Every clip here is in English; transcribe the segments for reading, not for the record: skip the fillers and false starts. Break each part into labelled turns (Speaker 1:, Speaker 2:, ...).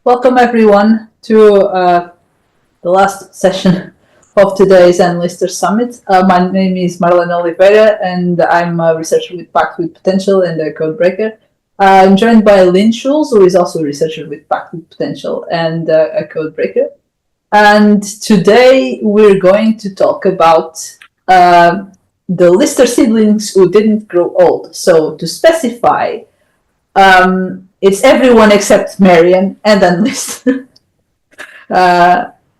Speaker 1: Welcome everyone to the last session of today's Enlister Summit. My name is Marlene Oliveira and I'm a researcher Packed with Potential and a code breaker. I'm joined by Lynn Shouls, who is also a researcher Packed with Potential and a code breaker. And today we're going to talk about the Lister siblings who didn't grow old. So to specify, it's everyone except Marian and then Lister.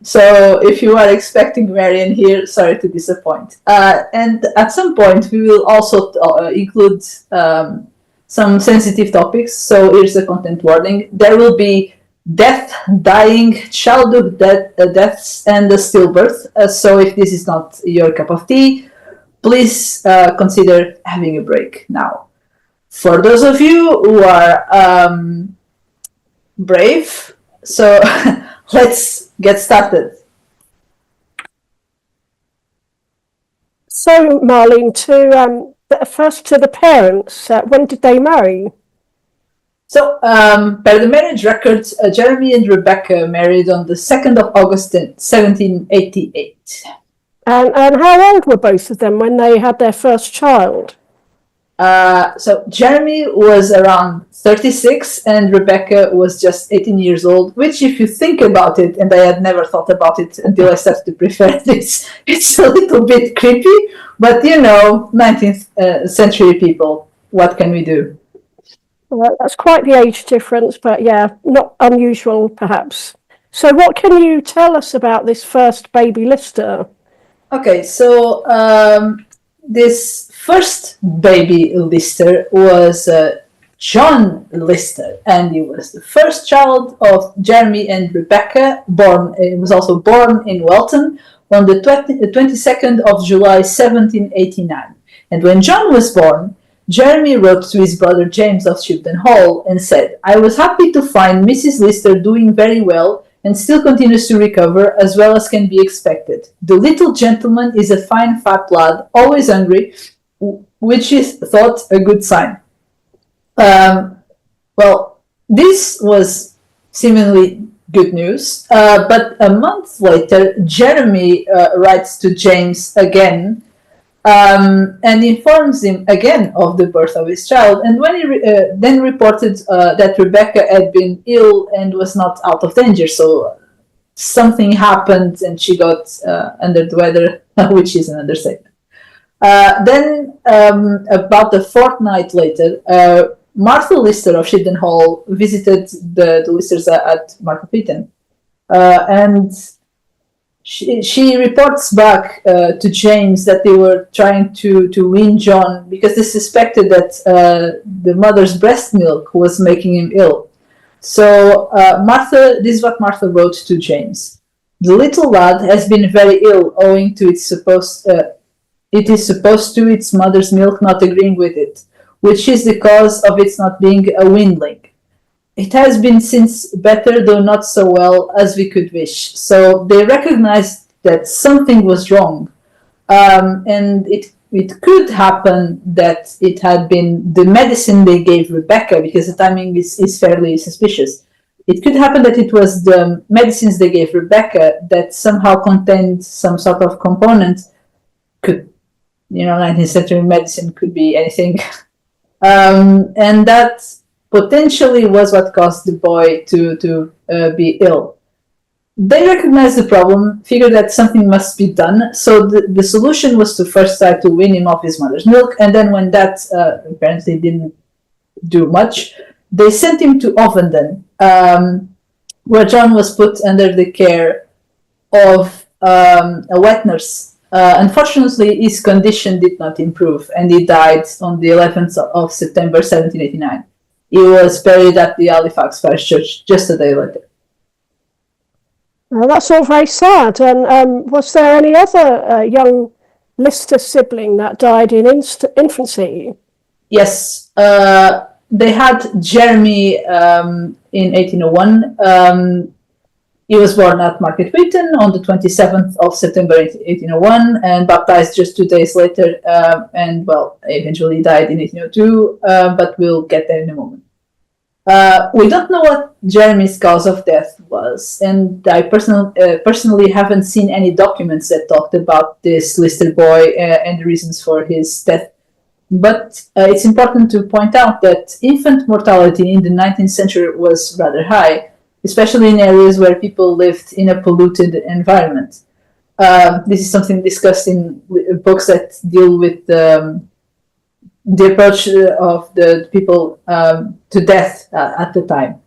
Speaker 1: So if you are expecting Marian here, sorry to disappoint. And at some point we will also include some sensitive topics. So here's the content warning. There will be death, dying, childhood deaths, and the stillbirth. So if this is not your cup of tea, please consider having a break now. For those of you who are brave, so let's get started.
Speaker 2: So, Marlene, first to the parents, when did they marry?
Speaker 1: So, per the marriage records, Jeremy and Rebecca married on the 2nd of August 1788.
Speaker 2: And how old were both of them when they had their first child?
Speaker 1: So Jeremy was around 36 and Rebecca was just 18 years old, which if you think about it, and I had never thought about it until I started to prepare this, it's a little bit creepy, but 19th century people, what can we do?
Speaker 2: Well, that's quite the age difference, but yeah, not unusual perhaps. So what can you tell us about this first baby Lister?
Speaker 1: Okay, so this first baby Lister was John Lister, and he was the first child of Jeremy and Rebecca. He was also born in Welton on the 22nd of July 1789. And when John was born, Jeremy wrote to his brother James of Shipton Hall and said, "I was happy to find Mrs. Lister doing very well and still continues to recover as well as can be expected. The little gentleman is a fine fat lad, always hungry, which is thought a good sign." Well, this was seemingly good news, but a month later, Jeremy writes to James again and informs him again of the birth of his child. And when he then reported that Rebecca had been ill and was not out of danger, so something happened and she got under the weather, which is an understatement. Then, about a fortnight later, Martha Lister of Shipton Hall visited the Listers at Market Beaton, and she reports back to James that they were trying to wean John because they suspected that the mother's breast milk was making him ill. So this is what Martha wrote to James. "The little lad has been very ill owing to its supposed to its mother's milk not agreeing with it, which is the cause of its not being a weanling. It has been since better, though not so well as we could wish." So they recognized that something was wrong. And it could happen that it had been the medicine they gave Rebecca, because the timing is fairly suspicious. It could happen that it was the medicines they gave Rebecca that somehow contained some sort of component. 19th century medicine could be anything. And that potentially was what caused the boy to be ill. They recognized the problem, figured that something must be done, so the solution was to first try to wean him off his mother's milk, and then when that apparently didn't do much, they sent him to Ovenden, where John was put under the care of a wet nurse. Unfortunately, his condition did not improve, and he died on the 11th of September 1789. He was buried at the Halifax Parish Church just a day later.
Speaker 2: That's all very sad. And was there any other young Lister sibling that died in infancy?
Speaker 1: Yes, they had Jeremy in 1801. He was born at Market Wheaton on the 27th of September 1801 and baptized just 2 days later, and eventually died in 1802, but we'll get there in a moment. We don't know what Jeremy's cause of death was. And I personally haven't seen any documents that talked about this Lister boy and the reasons for his death. But it's important to point out that infant mortality in the 19th century was rather high, especially in areas where people lived in a polluted environment. This is something discussed in books that deal with the approach of the people to death at the time.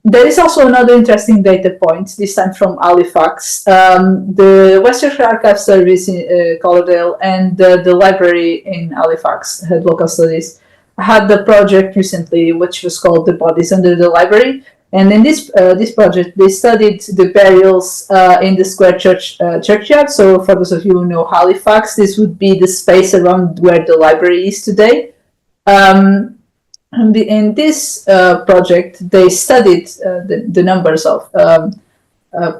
Speaker 1: There is also another interesting data point, this time from Halifax. The Western Archive Service in Calderdale and the library in Halifax, had local studies, had the project recently, which was called The Bodies Under the Library. And in this project, they studied the burials in the square churchyard. So for those of you who know Halifax, this would be the space around where the library is today. In this project, they studied the numbers of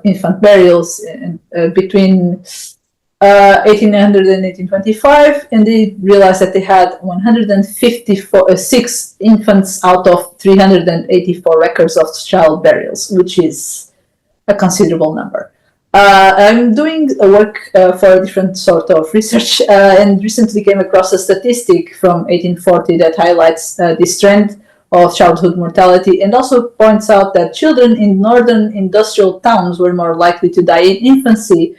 Speaker 1: infant burials between 1800 and 1825, and they realized that they had 156 infants out of 384 records of child burials, which is a considerable number. I'm doing a work for a different sort of research and recently came across a statistic from 1840 that highlights this trend of childhood mortality and also points out that children in northern industrial towns were more likely to die in infancy,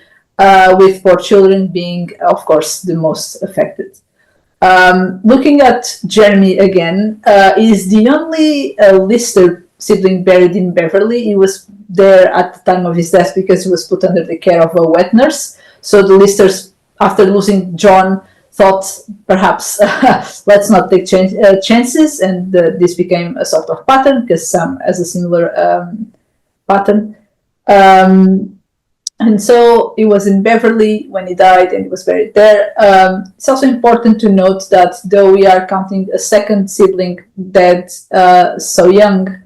Speaker 1: with poor children being, of course, the most affected. Looking at Jeremy again, is the only Lister sibling buried in Beverly. He was there at the time of his death because he was put under the care of a wet nurse. So the Listers, after losing John, thought perhaps let's not take chances, and this became a sort of pattern because Sam has a similar pattern. And so he was in Beverly when he died and he was buried there. It's also important to note that though we are counting a second sibling dead so young,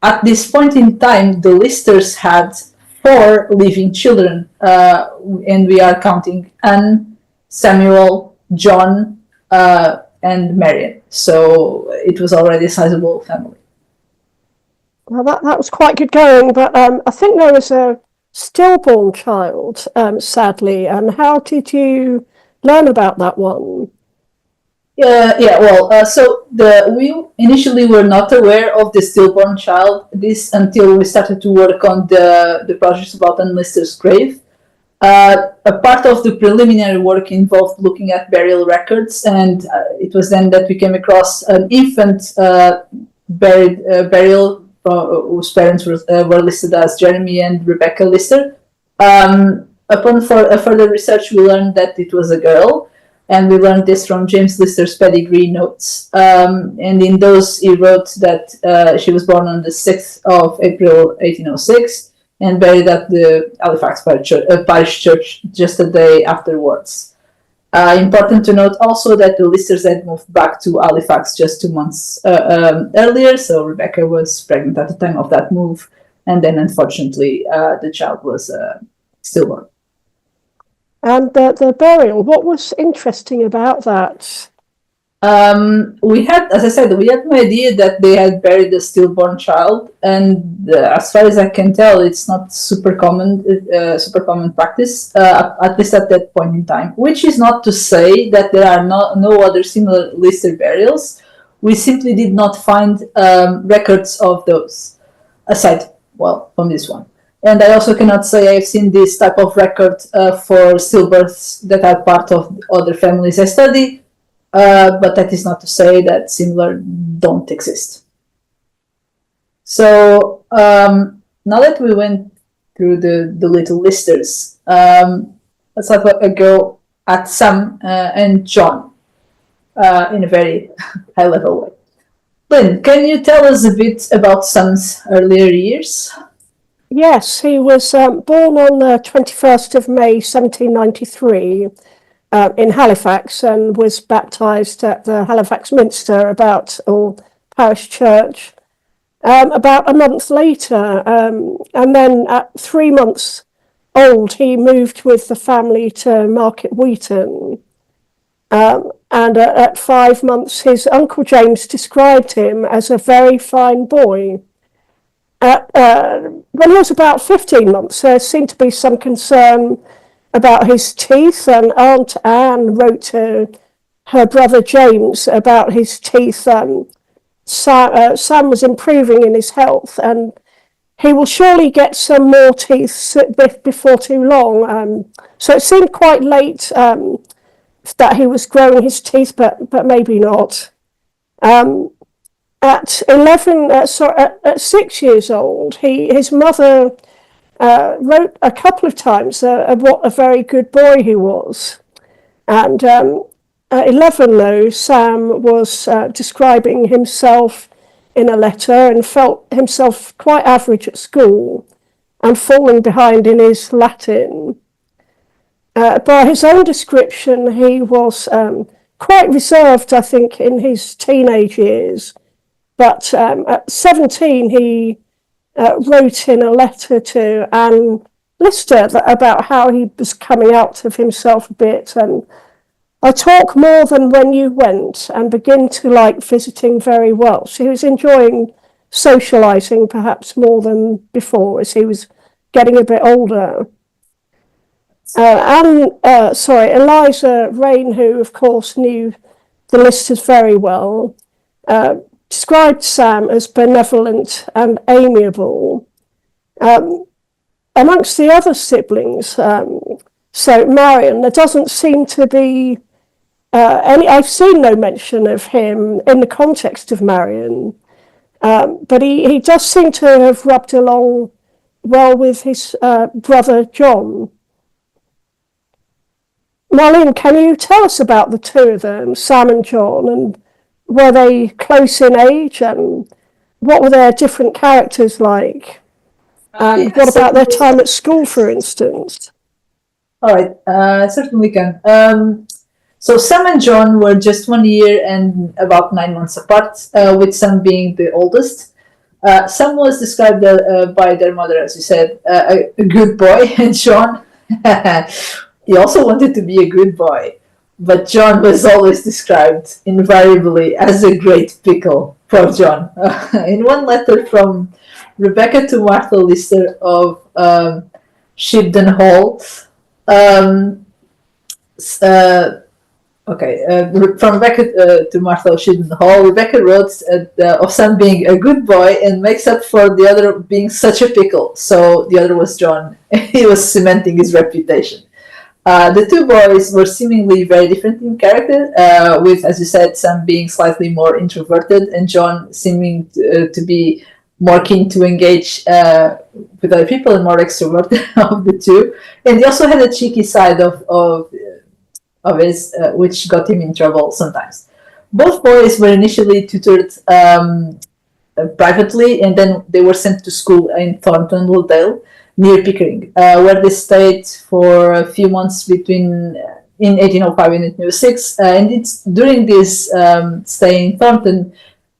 Speaker 1: at this point in time, the Listers had 4 living children, and we are counting Anne, Samuel, John, and Marian. So it was already a sizable family.
Speaker 2: Well, that was quite good going, but I think there was a stillborn child, sadly. And how did you learn about that one?
Speaker 1: So we initially were not aware of the stillborn child, this until we started to work on the project about Anne Lister's grave. A part of the preliminary work involved looking at burial records, and it was then that we came across an infant burial whose parents were listed as Jeremy and Rebecca Lister. Upon further research, we learned that it was a girl, and we learned this from James Lister's pedigree notes. And in those, he wrote that she was born on the 6th of April, 1806, and buried at the Halifax parish church just a day afterwards. Important to note also that the Listers had moved back to Halifax just 2 months earlier, so Rebecca was pregnant at the time of that move, and then unfortunately the child was stillborn.
Speaker 2: And the burial, what was interesting about that?
Speaker 1: We had, as I said, we had no idea that they had buried a stillborn child, and as far as I can tell, it's not super common practice, at least at that point in time. Which is not to say that there are no other similar Lister burials. We simply did not find records of those, aside, from this one. And I also cannot say I've seen this type of record for stillbirths that are part of other families I study. But that is not to say that similar don't exist. So now that we went through the little Listers, let's have a go at Sam and John in a very high level way. Lynn, can you tell us a bit about Sam's earlier years?
Speaker 2: Yes, he was born on the 21st of May 1793. In Halifax, and was baptised at the Halifax Minster or parish church about a month later. And then at 3 months old, he moved with the family to Market Wheaton. And at 5 months, his Uncle James described him as a very fine boy. When he was about 15 months, there seemed to be some concern about his teeth, and Aunt Anne wrote to her brother James about his teeth. Sam was improving in his health, and he will surely get some more teeth before too long. So it seemed quite late that he was growing his teeth, but maybe not. At 6 years old, his mother wrote a couple of times what a very good boy he was. And at 11, though, Sam was describing himself in a letter and felt himself quite average at school and falling behind in his Latin. By his own description, he was quite reserved, I think, in his teenage years. But at 17, he wrote in a letter to Anne Lister about how he was coming out of himself a bit. And I talk more than when you went and begin to like visiting very well. So he was enjoying socialising perhaps more than before as he was getting a bit older. Eliza Rain, who of course knew the Listers very well, described Sam as benevolent and amiable. Amongst the other siblings, so Marian, there doesn't seem to be I've seen no mention of him in the context of Marian, but he does seem to have rubbed along well with his brother John. Marlene, can you tell us about the two of them, Sam and John, and were they close in age, and what were their different characters like? And what about their time at school, for instance?
Speaker 1: All right, certainly can. So Sam and John were just 1 year and about 9 months apart, with Sam being the oldest. Sam was described by their mother, as you said, a good boy, and John, he also wanted to be a good boy. But John was always described invariably as a great pickle. Poor John. In one letter from Rebecca to Martha Lister of Shibden Hall, from Rebecca to Martha Shibden Hall, Rebecca wrote of Sam being a good boy and makes up for the other being such a pickle. So the other was John. He was cementing his reputation. The two boys were seemingly very different in character, with, as you said, Sam being slightly more introverted and John seeming to be more keen to engage with other people and more extroverted of the two. And he also had a cheeky side of his, which got him in trouble sometimes. Both boys were initially tutored privately, and then they were sent to school in Thornton Dale, near Pickering, where they stayed for a few months in 1805 and 1806. And it's during this stay in Thornton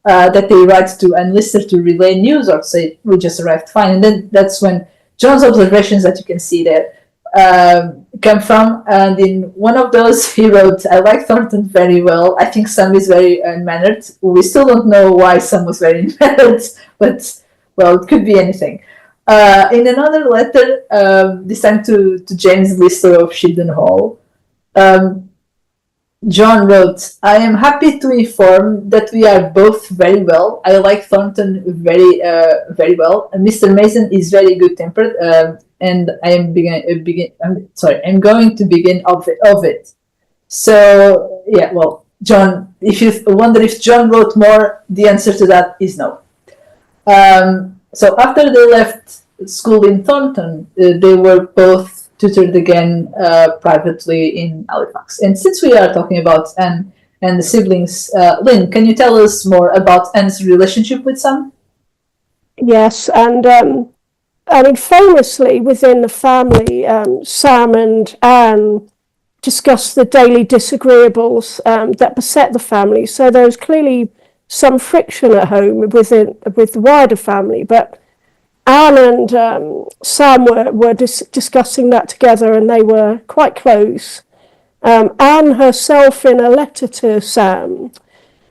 Speaker 1: that they write to Anne Lister to relay news or say, we just arrived fine. And then that's when John's observations that you can see there come from. And in one of those, he wrote, I like Thornton very well. I think Sam is very unmannered. We still don't know why Sam was very unmannered, but, well, it could be anything. In another letter, this time to James Lister of Shibden Hall, John wrote, I am happy to inform that we are both very well. I like Thornton very well. Mr. Mason is very good-tempered, and I'm going to begin of it. So, yeah, well, John, if you wonder if John wrote more, the answer to that is no. So after they left school in Thornton, they were both tutored again privately in Halifax. And since we are talking about Anne and the siblings, Lynn, can you tell us more about Anne's relationship with Sam?
Speaker 2: Yes, and I mean, famously within the family, Sam and Anne discussed the daily disagreeables that beset the family. So there was clearly some friction at home with the wider family, but Anne and Sam were discussing that together, and they were quite close. Anne herself, in a letter to Sam,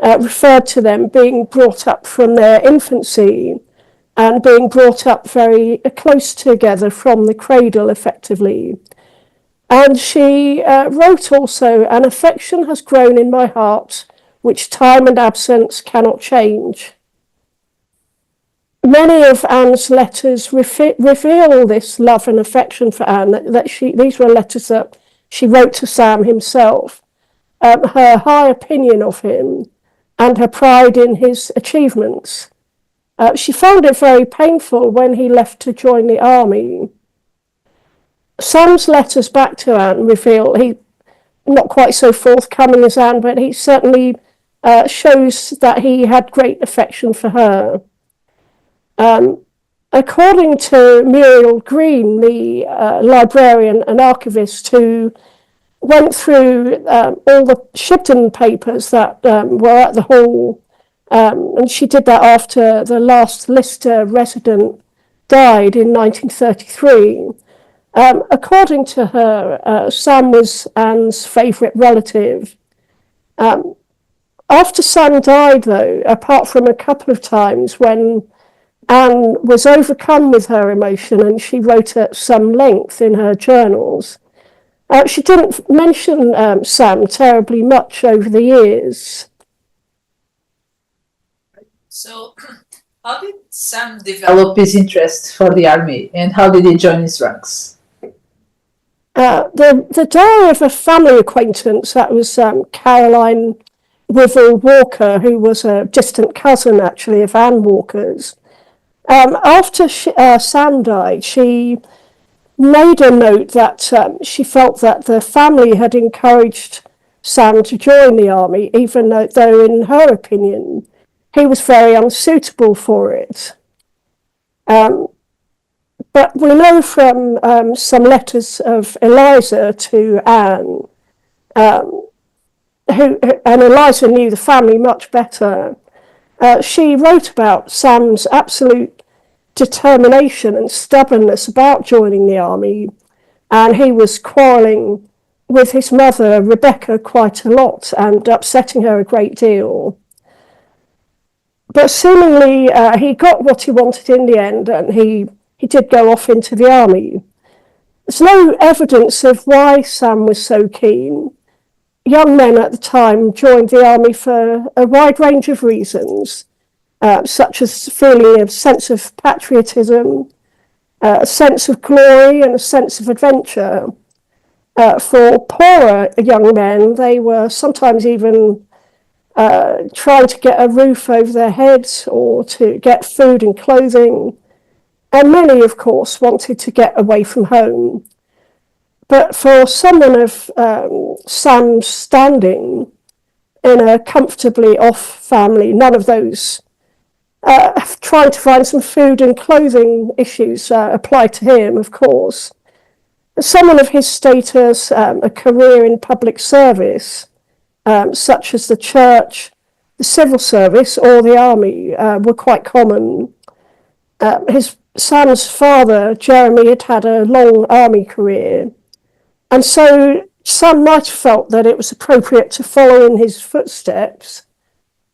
Speaker 2: referred to them being brought up from their infancy and being brought up very close together from the cradle, effectively. And she wrote also, "An affection has grown in my heart, which time and absence cannot change." Many of Anne's letters reveal this love and affection for Anne, these were letters that she wrote to Sam himself, her high opinion of him and her pride in his achievements. She found it very painful when he left to join the army. Sam's letters back to Anne reveal he not quite so forthcoming as Anne, but he certainly shows that he had great affection for her. According to Muriel Green, the librarian and archivist who went through all the Shibden papers that were at the hall, and she did that after the last Lister resident died in 1933. According to her, Sam was Anne's favourite relative. After Sam died, though, apart from a couple of times when Anne was overcome with her emotion and she wrote at some length in her journals, she didn't mention Sam terribly much over the years.
Speaker 1: So, how did Sam develop his interest for the army, and how did he join his ranks?
Speaker 2: The diary of a family acquaintance, that was Caroline Withell Walker, who was a distant cousin, actually, of Anne Walker's. After Sam died, she made a note that she felt that the family had encouraged Sam to join the army, even though in her opinion, he was very unsuitable for it. But we know from some letters of Eliza to Anne, and Eliza knew the family much better. She wrote about Sam's absolute determination and stubbornness about joining the army, and he was quarrelling with his mother, Rebecca, quite a lot and upsetting her a great deal. But seemingly he got what he wanted in the end, and he did go off into the army. There's no evidence of why Sam was so keen. Young men at the time joined the army for a wide range of reasons, such as feeling a sense of patriotism, a sense of glory and a sense of adventure. For poorer young men, they were sometimes even trying to get a roof over their heads or to get food and clothing. And many, of course, wanted to get away from home. But for someone of Sam's standing in a comfortably off family, none of those trying to find some food and clothing issues apply to him, of course. Someone of his status, a career in public service, such as the church, the civil service, or the army, were quite common. Sam's father, Jeremy, had a long army career, and so Sam might have felt that it was appropriate to follow in his footsteps,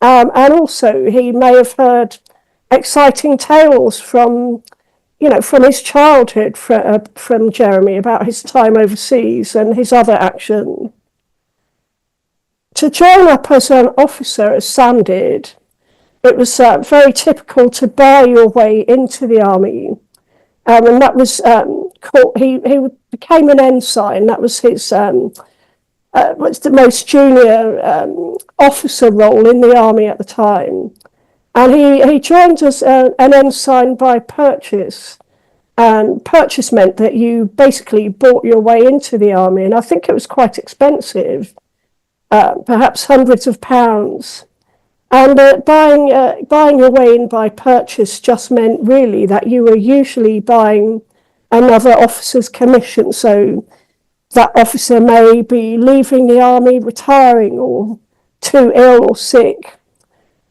Speaker 2: and also he may have heard exciting tales from his childhood from Jeremy about his time overseas and his other action. To join up as an officer, as Sam did, it was very typical to buy your way into the army, and that was called. He became an ensign. That was his was the most junior officer role in the army at the time, and he joined as an ensign by purchase. And purchase meant that you basically bought your way into the army, and I think it was quite expensive, perhaps hundreds of pounds. And buying your way in by purchase just meant really that you were usually buying another officer's commission. So that officer may be leaving the army, retiring, or too ill or sick.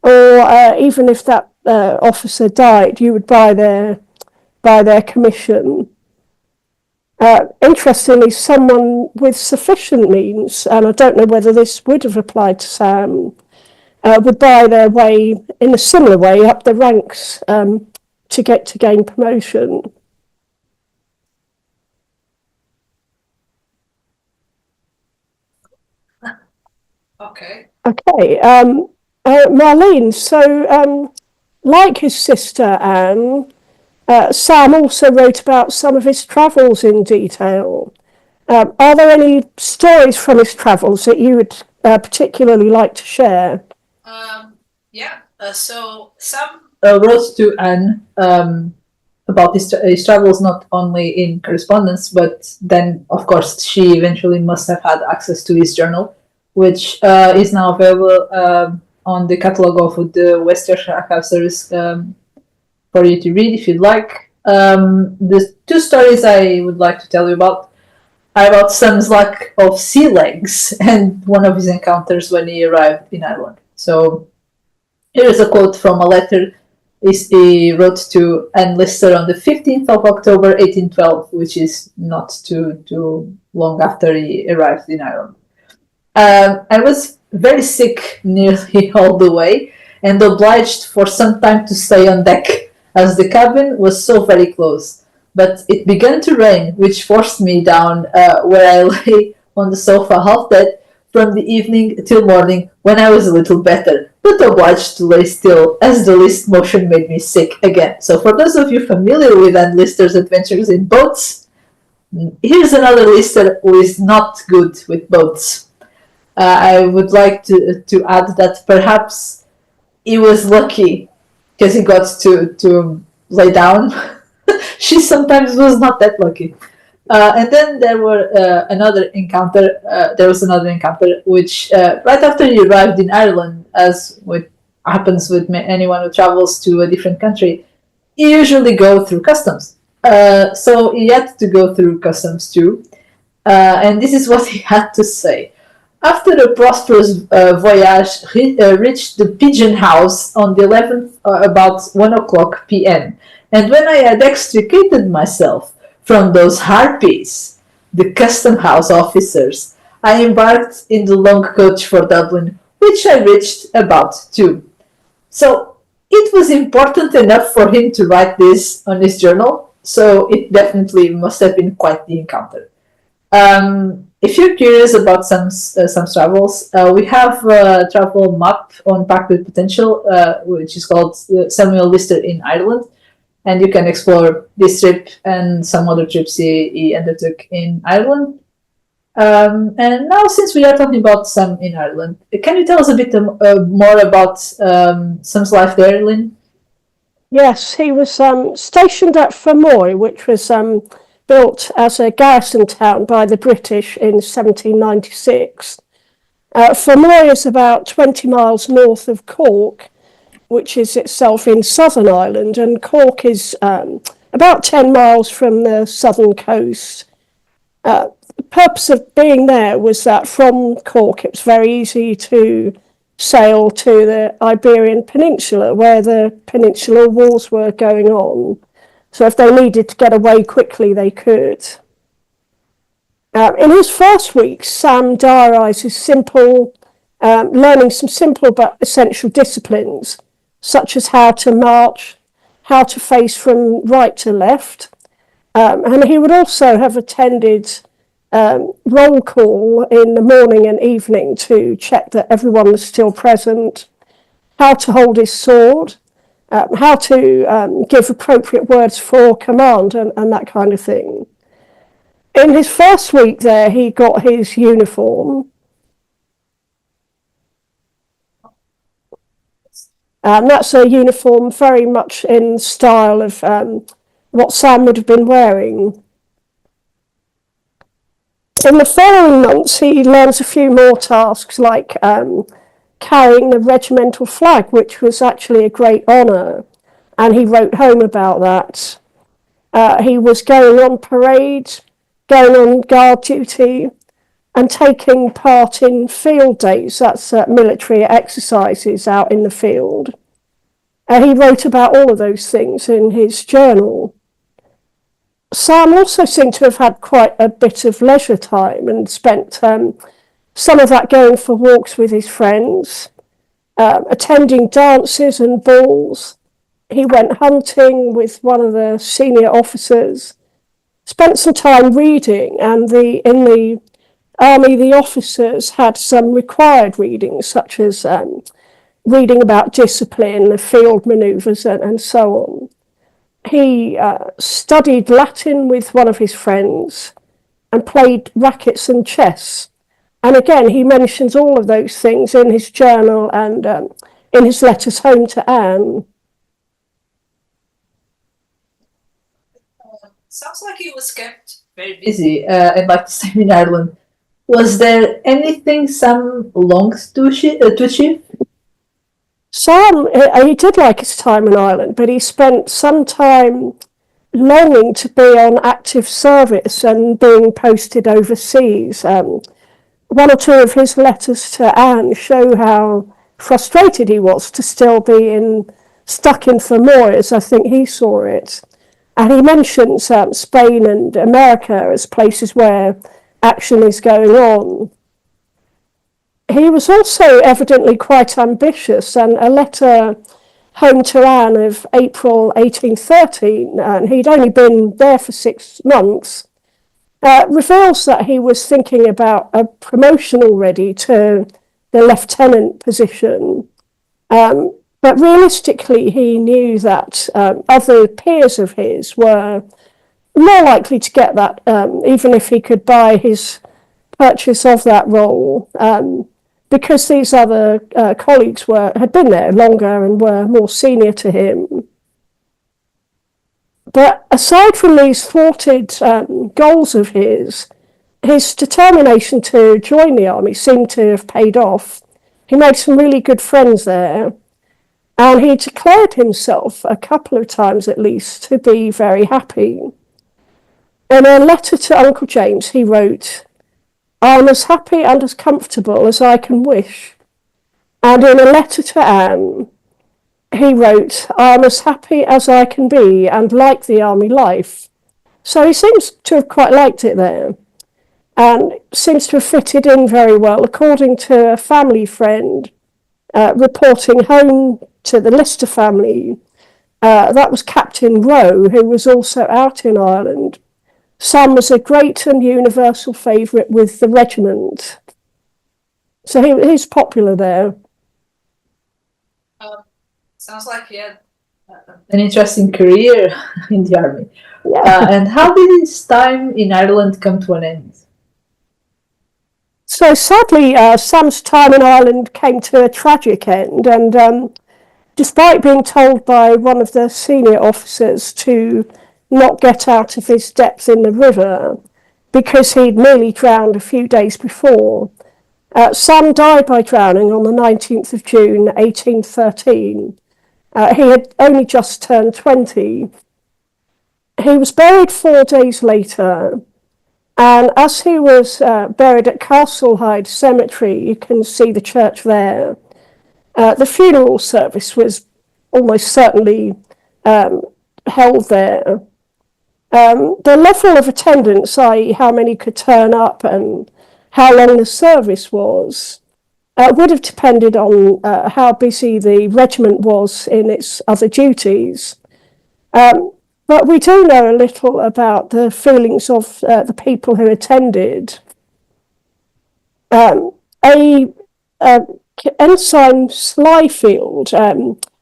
Speaker 2: Or even if that officer died, you would buy their commission. Interestingly, someone with sufficient means, and I don't know whether this would have applied to Sam, would buy their way in a similar way up the ranks to gain promotion.
Speaker 1: Okay.
Speaker 2: Okay, Marlene. So, like his sister Anne, Sam also wrote about some of his travels in detail. Are there any stories from his travels that you would particularly like to share?
Speaker 1: Yeah. So Sam wrote to Anne about his travels, not only in correspondence, but then, of course, she eventually must have had access to his journal, which is now available on the catalog of the West Yorkshire Archive Service for you to read if you'd like. The two stories I would like to tell you about are about Sam's lack of sea legs and one of his encounters when he arrived in Ireland. So here is a quote from a letter he wrote to Anne Lister on the 15th of October 1812, which is not too long after he arrived in Ireland. I was very sick nearly all the way and obliged for some time to stay on deck as the cabin was so very close. But it began to rain, which forced me down where I lay on the sofa half dead from the evening till morning when I was a little better, but obliged to lay still as the least motion made me sick again. So for those of you familiar with Anne Lister's adventures in boats, here's another lister who is not good with boats. I would like to add that perhaps he was lucky because he got to lay down. She sometimes was not that lucky. And then there were another encounter. There was another encounter, which right after he arrived in Ireland, as what happens with anyone who travels to a different country, you usually go through customs. So he had to go through customs too, and this is what he had to say. After a prosperous voyage, reached the Pigeon House on the 11th about 1 o'clock p.m. And when I had extricated myself from those harpies, the custom house officers, I embarked in the long coach for Dublin, which I reached about 2. So it was important enough for him to write this on his journal, so it definitely must have been quite the encounter. If you're curious about some travels, we have a travel map on Packed with Potential, which is called Samuel Lister in Ireland, and you can explore this trip and some other trips he undertook in Ireland. And now, since we are talking about Sam in Ireland, can you tell us a bit more about Sam's life there, Lynn?
Speaker 2: Yes, he was stationed at Fermoy, which was built as a garrison town by the British in 1796. Fermoy is about 20 miles north of Cork, which is itself in Southern Ireland, and Cork is about 10 miles from the southern coast. The purpose of being there was that from Cork it was very easy to sail to the Iberian Peninsula, where the Peninsular Wars were going on. So if they needed to get away quickly, they could. In his first week, Sam diarises learning some simple but essential disciplines, such as how to march, how to face from right to left. And he would also have attended roll call in the morning and evening to check that everyone was still present, how to hold his sword, how to give appropriate words for command and that kind of thing. In his first week there, he got his uniform. That's a uniform very much in style of what Sam would have been wearing. In the following months, he learns a few more tasks, like carrying the regimental flag, which was actually a great honour, and he wrote home about that. He was going on parade, going on guard duty, and taking part in field days, that's military exercises out in the field. He wrote about all of those things in his journal. Sam also seemed to have had quite a bit of leisure time and spent some of that going for walks with his friends, attending dances and balls. He went hunting with one of the senior officers, spent some time reading, and in the army, the officers had some required readings, such as reading about discipline, the field manoeuvres, and so on. He studied Latin with one of his friends and played rackets and chess. And again, he mentions all of those things in his journal and in his letters home to Anne.
Speaker 1: Sounds like he was kept very busy and like the same in Ireland. Was there anything Sam longed to achieve?
Speaker 2: Sam, he did like his time in Ireland, but he spent some time longing to be on active service and being posted overseas. One or two of his letters to Anne show how frustrated he was to still be stuck in Fermoy, I think he saw it. And he mentions Spain and America as places where action is going on. He was also evidently quite ambitious, and a letter home to Anne of April 1813, and he'd only been there for 6 months, reveals that he was thinking about a promotion already to the lieutenant position. But realistically, he knew that other peers of his were more likely to get that, even if he could buy his purchase of that role, because these other colleagues had been there longer and were more senior to him. But aside from these thwarted goals of his determination to join the army seemed to have paid off. He made some really good friends there, and he declared himself a couple of times at least to be very happy. In a letter to Uncle James, he wrote, "I'm as happy and as comfortable as I can wish." And in a letter to Anne, he wrote, "I'm as happy as I can be and like the army life." So he seems to have quite liked it there, and seems to have fitted in very well, according to a family friend reporting home to the Lister family. That was Captain Rowe, who was also out in Ireland. Sam was a great and universal favourite with the regiment. So he's popular there.
Speaker 1: Sounds like he had an interesting career in the army.
Speaker 2: Yeah.
Speaker 1: And how did his time in Ireland come to an end?
Speaker 2: So sadly, Sam's time in Ireland came to a tragic end, and despite being told by one of the senior officers to not get out of his depth in the river because he'd nearly drowned a few days before, Sam died by drowning on the 19th of June, 1813. He had only just turned 20. He was buried 4 days later, and as he was buried at Castlehyde Cemetery, you can see the church there, the funeral service was almost certainly held there. The level of attendance, i.e. how many could turn up and how long the service was, would have depended on how busy the regiment was in its other duties. But we do know a little about the feelings of the people who attended. Ensign Slyfield,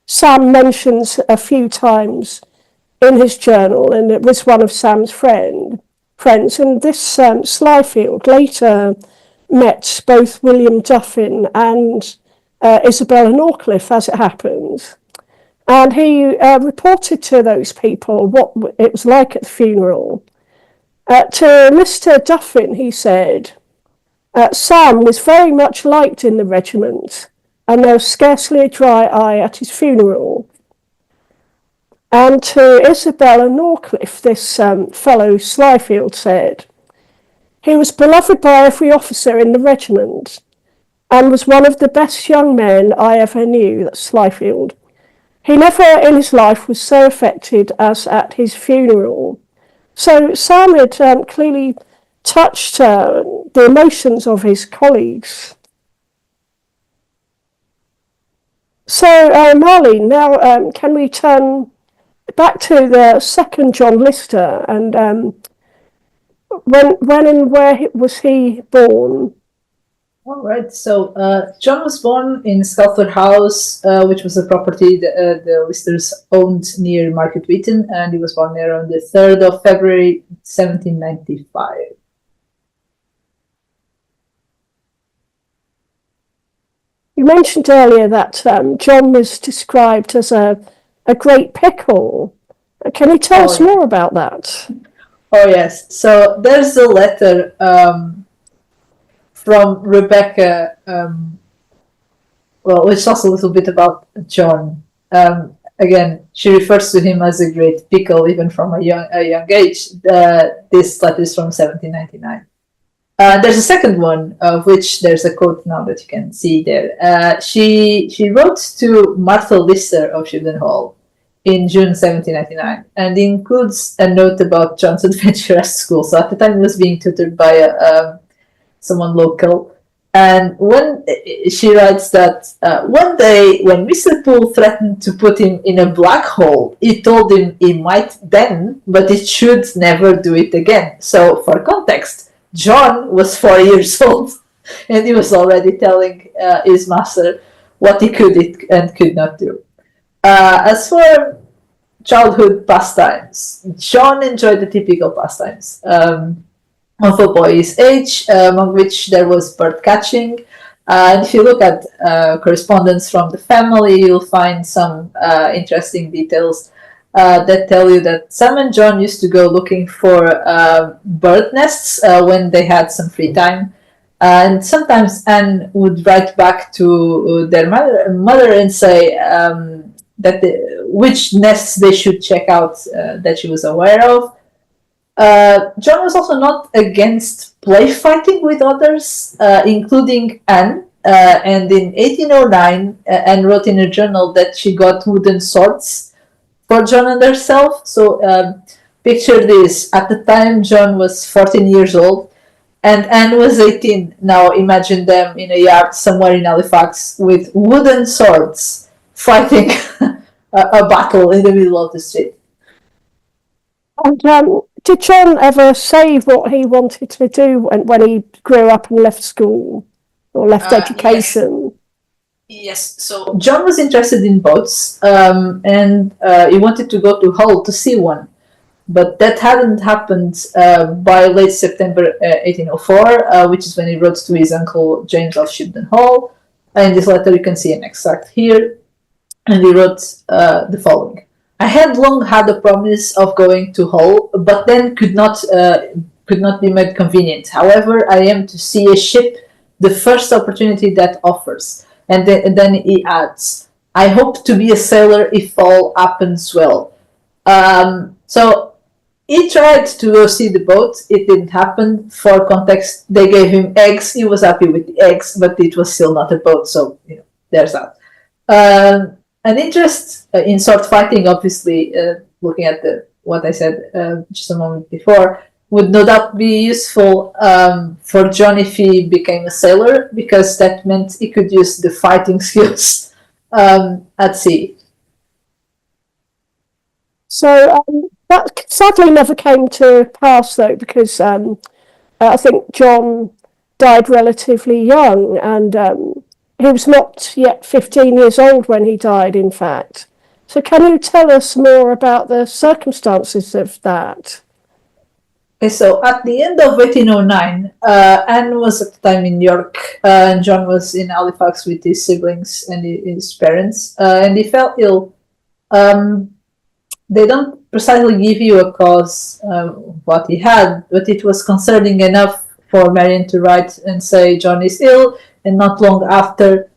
Speaker 2: Sam mentions a few times in his journal, and it was one of Sam's friends. And this Slyfield later met both William Duffin and Isabella Norcliffe, as it happens. And he reported to those people what it was like at the funeral. To Mr. Duffin, he said, Sam was very much liked in the regiment, and there was scarcely a dry eye at his funeral. And to Isabella Norcliffe, this fellow Slyfield said, he was beloved by every officer in the regiment, and was one of the best young men I ever knew, that's Slyfield. He never in his life was so affected as at his funeral. So Sam had clearly touched the emotions of his colleagues. So, Marlene, now can we turn back to the second John Lister, and when and where was he born?
Speaker 1: All right. So John was born in Sculford House, which was a property the Listers owned near Market Wheaton, and he was born there on the 3rd of February, 1795.
Speaker 2: You mentioned earlier that John was described as a great pickle. Can you tell us more about that?
Speaker 1: Oh, yes. So there's a letter from Rebecca, which is also a little bit about John. Again, she refers to him as a great pickle, even from a young age. This letter is from 1799. There's a second one, of which there's a quote now that you can see there. She wrote to Martha Lister of Shibden Hall in June 1799, and includes a note about John's adventure at school. So at the time, he was being tutored by someone local. And when she writes that one day when Mr. Poole threatened to put him in a black hole, he told him he might then, but it should never do it again. So for context, John was 4 years old, and he was already telling his master what he could and could not do. As for childhood pastimes, John enjoyed the typical pastimes of a boy his age, among which there was bird catching. And if you look at correspondence from the family, you'll find some interesting details that tell you that Sam and John used to go looking for bird nests when they had some free time. And sometimes Anne would write back to their mother and say which nests they should check out that she was aware of. John was also not against play fighting with others, including Anne. And in 1809, Anne wrote in her journal that she got wooden swords for John and herself. So picture this. At the time, John was 14 years old and Anne was 18. Now imagine them in a yard somewhere in Halifax with wooden swords fighting a battle in the middle of the street.
Speaker 2: And did John ever say what he wanted to do when he grew up and left school or left education?
Speaker 1: Yes. So John was interested in boats, and he wanted to go to Hull to see one, but that hadn't happened by late September 1804, which is when he wrote to his uncle James of Shibden Hall. And in this letter you can see an extract here, and he wrote the following. I had long had a promise of going to Hull, but then could not be made convenient. However, I am to see a ship the first opportunity that offers. And then he adds, I hope to be a sailor if all happens well. So he tried to go see the boat. It didn't happen. For context, they gave him eggs. He was happy with the eggs, but it was still not a boat. So, there's that. An interest in sword fighting, obviously, looking at what I said just a moment before, would no doubt be useful for John if he became a sailor, because that meant he could use the fighting skills at sea.
Speaker 2: So that sadly never came to pass, though, because I think John died relatively young, and he was not yet 15 years old when he died, in fact. So can you tell us more about the circumstances of that?
Speaker 1: Okay, so at the end of 1809, Anne was at the time in York, and John was in Halifax with his siblings and his parents, and he fell ill. They don't precisely give you a cause what he had, but it was concerning enough for Marian to write and say John is ill. And not long after,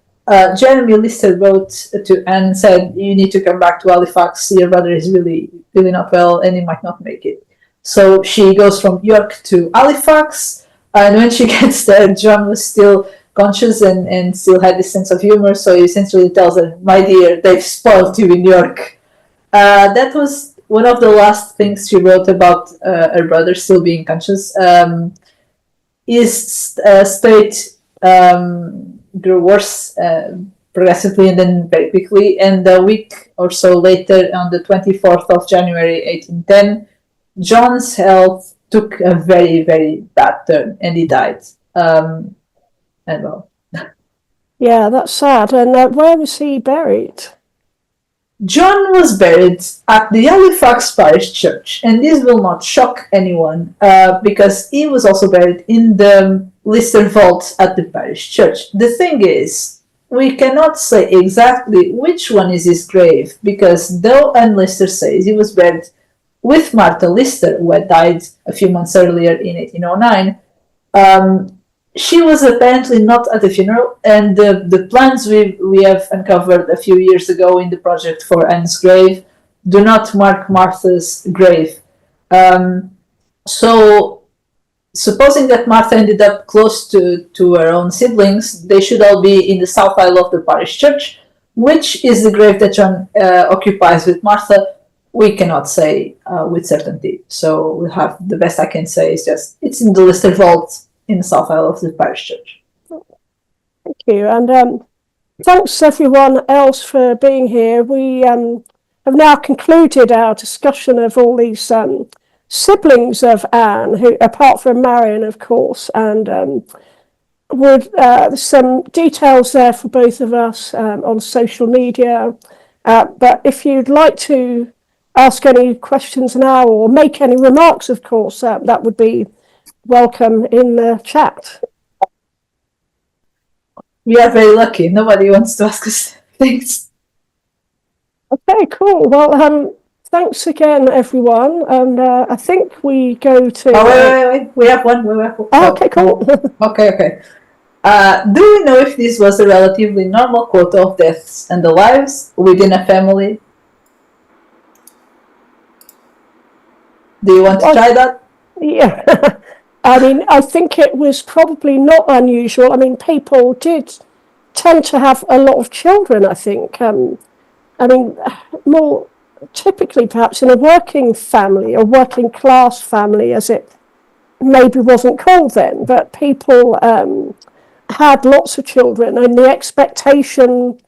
Speaker 1: Jeremy Lister wrote to Anne and said, you need to come back to Halifax. Your brother is really, really not well and he might not make it. So she goes from York to Halifax. And when she gets there, John was still conscious and still had this sense of humor. So he essentially tells her, my dear, they've spoiled you in York. That was one of the last things she wrote about her brother still being conscious is state grew worse progressively and then very quickly. And a week or so later, on the 24th of January 1810, John's health took a very, very bad turn and he died. And well,
Speaker 2: Yeah, that's sad. And where was he buried?
Speaker 1: John was buried at the Halifax Parish Church, and this will not shock anyone because he was also buried in the Lister vault at the parish church. The thing is, we cannot say exactly which one is his grave because though Anne Lister says he was buried with Martha Lister, who had died a few months earlier in 1809, she was apparently not at the funeral, and the plans we have uncovered a few years ago in the project for Anne's grave do not mark Martha's grave. So, supposing that Martha ended up close to her own siblings, they should all be in the south aisle of the parish church, which is the grave that John occupies with Martha. We cannot say with certainty. So, we have the best I can say is just it's in the Lister vault in the south aisle of the parish church.
Speaker 2: Thank you. And thanks everyone else for being here. We have now concluded our discussion of all these siblings of Anne, who, apart from Marian, of course, and there's some details there for both of us on social media. But if you'd like to ask any questions now or make any remarks, of course, that would be welcome in the chat.
Speaker 1: We are very lucky. Nobody wants to ask us things.
Speaker 2: Okay, cool. Well, thanks again, everyone. And I think we go to...
Speaker 1: wait. We have one.
Speaker 2: okay, cool.
Speaker 1: Okay. Do we know if this was a relatively normal quota of deaths and the lives within a family? Do you want to try that?
Speaker 2: Yeah. I mean, I think it was probably not unusual. I mean, people did tend to have a lot of children, I think. I mean, more typically perhaps in a working family or working class family, as it maybe wasn't called then, but people had lots of children and the expectation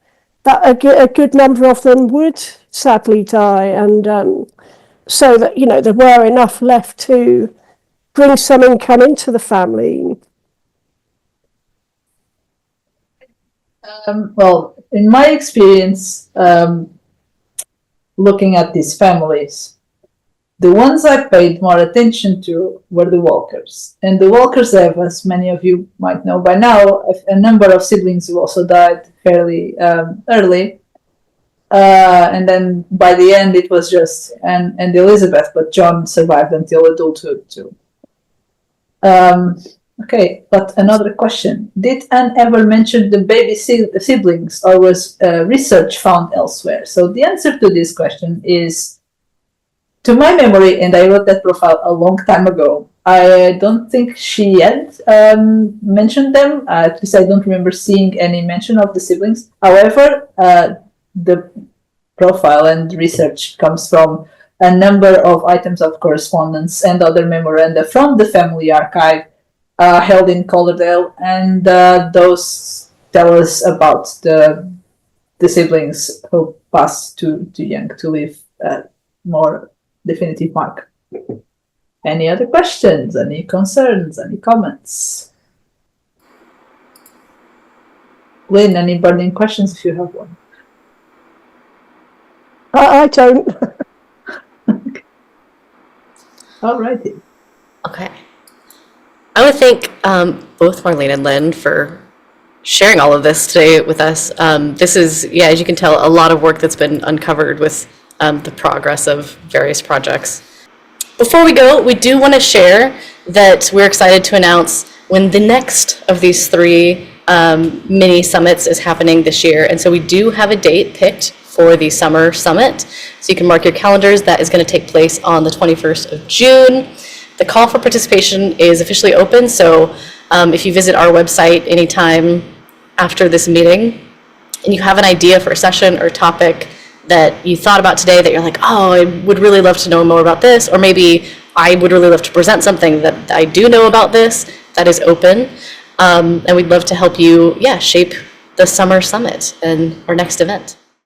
Speaker 2: that a good number of them would sadly die. And so that, you know, there were enough left to bring some income into the family.
Speaker 1: Well, in my experience, looking at these families, the ones I paid more attention to were the Walkers. And the Walkers have, as many of you might know by now, a number of siblings who also died fairly early. And then by the end, it was just Anne and Elizabeth, but John survived until adulthood too. Okay, but another question. Did Anne ever mention the baby siblings, or was research found elsewhere? So the answer to this question is, to my memory, and I wrote that profile a long time ago, I don't think she had mentioned them. At least I don't remember seeing any mention of the siblings. However, the profile and research comes from a number of items of correspondence and other memoranda from the family archive held in Calderdale, and those tell us about the siblings who passed too young to leave a more definitive mark. Any other questions? Any concerns? Any comments? Lynn, any burning questions if you have one?
Speaker 2: I don't.
Speaker 1: Alrighty.
Speaker 3: Okay. I would thank both Marlene and Lynn for sharing all of this today with us. This is, yeah, as you can tell, a lot of work that's been uncovered with the progress of various projects. Before we go, we do want to share that we're excited to announce when the next of these 3 mini summits is happening this year. And so we do have a date picked for the summer summit. So you can mark your calendars. That is going to take place on the 21st of June. The call for participation is officially open. So if you visit our website anytime after this meeting and you have an idea for a session or topic, that you thought about today that you're like, oh, I would really love to know more about this, or maybe I would really love to present something that I do know about this, that is open. And we'd love to help you, shape the summer summit and our next event.